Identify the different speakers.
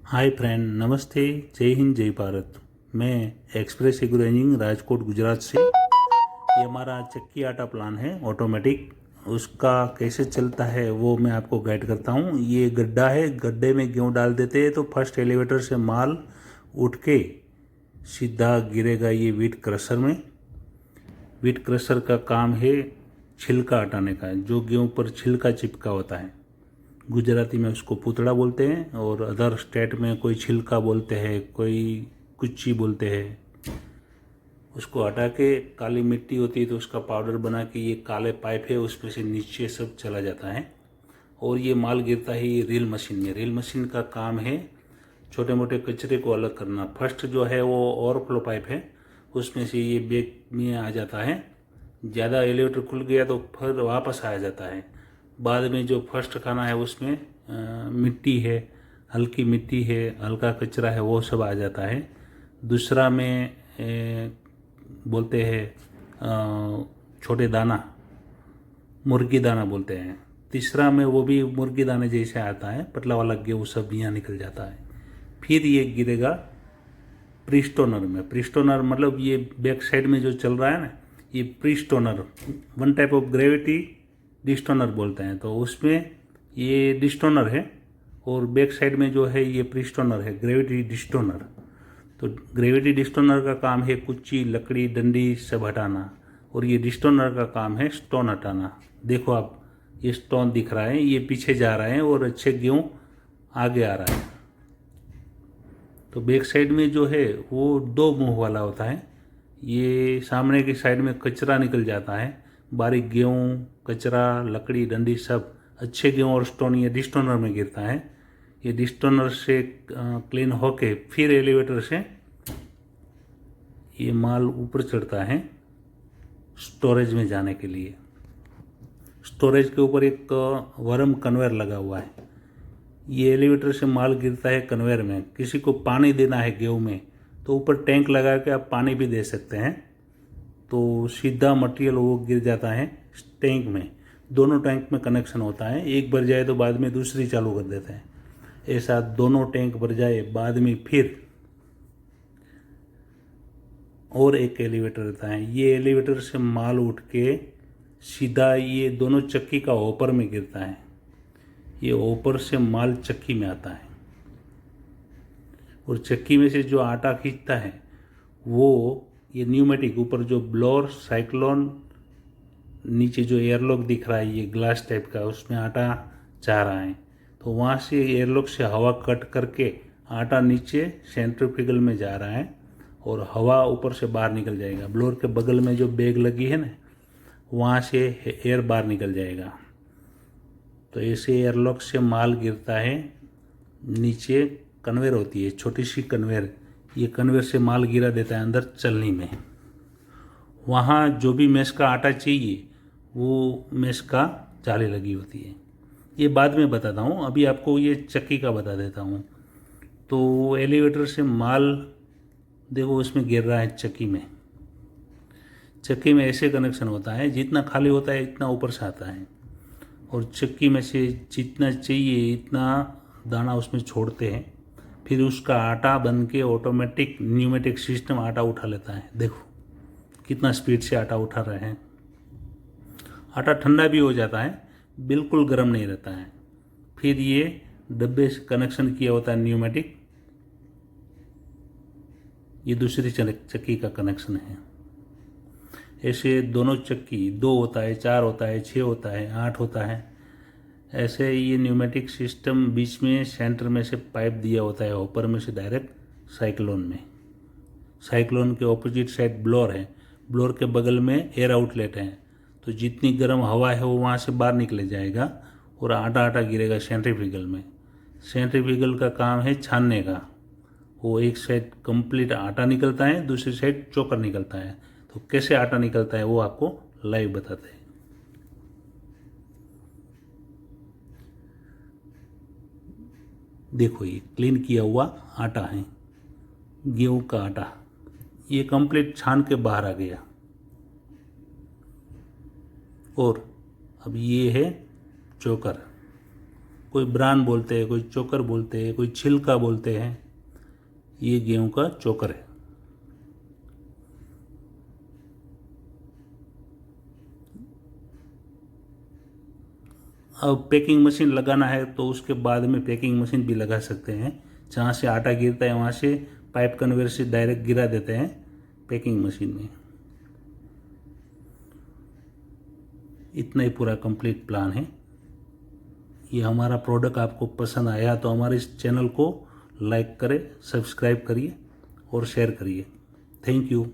Speaker 1: Hi friend, नमस्ते। जय हिंद, जय भारत। मैं express agro engineering Rajkot Gujarat से। ये हमारा चक्की आटा प्लान है ऑटोमेटिक। उसका कैसे चलता है वो मैं आपको गाइड करता हूँ। ये गड्ढा है, गड्ढे में गेहूँ डाल देते हैं तो फर्स्ट एलिवेटर से माल उठ के सीधा गिरेगा ये व्हीट क्रशर में। व्हीट क्रशर का काम है छिलका हटाने का, जो गेहूँ पर छिलका चिपका होता है। गुजराती में उसको पूतड़ा बोलते हैं और अदर स्टेट में कोई छिलका बोलते हैं, कोई कुच्ची बोलते हैं। उसको हटा के काली मिट्टी होती है तो उसका पाउडर बना के ये काले पाइप है उसमें से नीचे सब चला जाता है और ये माल गिरता है ये रील मशीन में। रील मशीन का काम है छोटे मोटे कचरे को अलग करना। फर्स्ट जो है वो ओवरफ्लो पाइप है, उसमें से ये बैग में आ जाता है। ज़्यादा एलिवेटर खुल गया तो फिर वापस आ जाता है। बाद में जो फर्स्ट खाना है उसमें मिट्टी है, हल्की मिट्टी है, हल्का कचरा है, वो सब आ जाता है। दूसरा में बोलते हैं छोटे दाना, मुर्गी दाना बोलते हैं। तीसरा में वो भी मुर्गी दाने जैसे आता है, पतला वाला गेहूँ सब यहाँ निकल जाता है। फिर ये गिरेगा प्रीस्टोनर में। प्रीस्टोनर मतलब ये बैक साइड में जो चल रहा है ना, ये प्रीस्टोनर वन टाइप ऑफ ग्रेविटी डिस्टोनर बोलते हैं। तो उसमें ये डिस्टोनर है और बैक साइड में जो है ये प्रीस्टोनर है, ग्रेविटी डिस्टोनर। तो ग्रेविटी डिस्टोनर का काम है कुच्ची, लकड़ी, डंडी सब हटाना और ये डिस्टोनर का काम है स्टोन हटाना। देखो आप, ये स्टोन दिख रहा है, ये पीछे जा रहा है और अच्छे गेहूँ आगे आ रहा है। तो बैक साइड में जो है वो दो मुंह वाला होता है। ये सामने की साइड में कचरा निकल जाता है, बारीक गेहूँ, कचरा, लकड़ी, डंडी सब अच्छे गेहूँ और स्टोन ये डिस्टोनर में गिरता है। ये डिस्टोनर से क्लीन होके फिर एलिवेटर से ये माल ऊपर चढ़ता है स्टोरेज में जाने के लिए। स्टोरेज के ऊपर एक वर्म कन्वेयर लगा हुआ है। ये एलिवेटर से माल गिरता है कन्वेयर में। किसी को पानी देना है गेहूँ में तो ऊपर टैंक लगा के आप पानी भी दे सकते हैं, तो सीधा मटेरियल वो गिर जाता है टैंक में। दोनों टैंक में कनेक्शन होता है, एक भर जाए तो बाद में दूसरी चालू कर देते हैं। ऐसा दोनों टैंक भर जाए बाद में फिर और एक एलिवेटर रहता है। ये एलिवेटर से माल उठ के सीधा ये दोनों चक्की का ऊपर में गिरता है। ये ऊपर से माल चक्की में आता है और चक्की में से जो आटा खींचता है वो ये न्यूमेटिक ऊपर जो ब्लोअर, साइक्लोन, नीचे जो एयरलॉक दिख रहा है ये ग्लास टाइप का, उसमें आटा जा रहा है। तो वहाँ से एयरलॉक से हवा कट करके आटा नीचे सेंट्रीफ्यूगल में जा रहा है और हवा ऊपर से बाहर निकल जाएगा। ब्लोअर के बगल में जो बैग लगी है ना, वहाँ से एयर बाहर निकल जाएगा। तो ऐसे एयरलॉक से माल गिरता है नीचे। कन्वेयर होती है छोटी सी कन्वेयर, ये कन्वेयर से माल गिरा देता है अंदर चलनी में। वहाँ जो भी मैश का आटा चाहिए वो मैश का जाली लगी होती है। ये बाद में बताता हूँ, अभी आपको ये चक्की का बता देता हूँ। तो एलिवेटर से माल देखो उसमें गिर रहा है चक्की में। चक्की में ऐसे कनेक्शन होता है, जितना खाली होता है इतना ऊपर से आता है और चक्की में से जितना चाहिए इतना दाना उसमें छोड़ते हैं। फिर उसका आटा बन के ऑटोमेटिक न्यूमेटिक सिस्टम आटा उठा लेता है। देखो कितना स्पीड से आटा उठा रहे हैं। आटा ठंडा भी हो जाता है, बिल्कुल गर्म नहीं रहता है। फिर ये डब्बे से कनेक्शन किया होता है न्यूमेटिक, ये दूसरी चक्की का कनेक्शन है। ऐसे दोनों चक्की, 2 होता है, 4 होता है, 6 होता है, 8 होता है। ऐसे ये न्यूमेटिक सिस्टम बीच में सेंटर में से पाइप दिया होता है, ऊपर में से डायरेक्ट साइक्लोन में। साइक्लोन के ऑपोजिट साइड ब्लोअर है, ब्लोअर के बगल में एयर आउटलेट है। तो जितनी गर्म हवा है वो वहाँ से बाहर निकले जाएगा और आटा आटा गिरेगा सेंट्रीफ्यूगल में। सेंट्रीफ्यूगल का काम है छानने का। वो एक साइड कंप्लीट आटा निकलता है, दूसरी साइड चोकर निकलता है। तो कैसे आटा निकलता है वो आपको लाइव बताते हैं। देखो ये क्लीन किया हुआ आटा है, गेहूँ का आटा। ये कंप्लीट छान के बाहर आ गया और अब ये है चोकर। कोई ब्रान बोलते हैं, कोई चोकर बोलते हैं, कोई छिलका बोलते हैं। ये गेहूं का चोकर है। अब पैकिंग मशीन लगाना है तो उसके बाद में पैकिंग मशीन भी लगा सकते हैं। जहाँ से आटा गिरता है वहाँ से पाइप कन्वेयर से डायरेक्ट गिरा देते हैं पैकिंग मशीन में। इतना ही पूरा कंप्लीट प्लान है। ये हमारा प्रोडक्ट आपको पसंद आया तो हमारे इस चैनल को लाइक करें, सब्सक्राइब करिए और शेयर करिए। Thank you.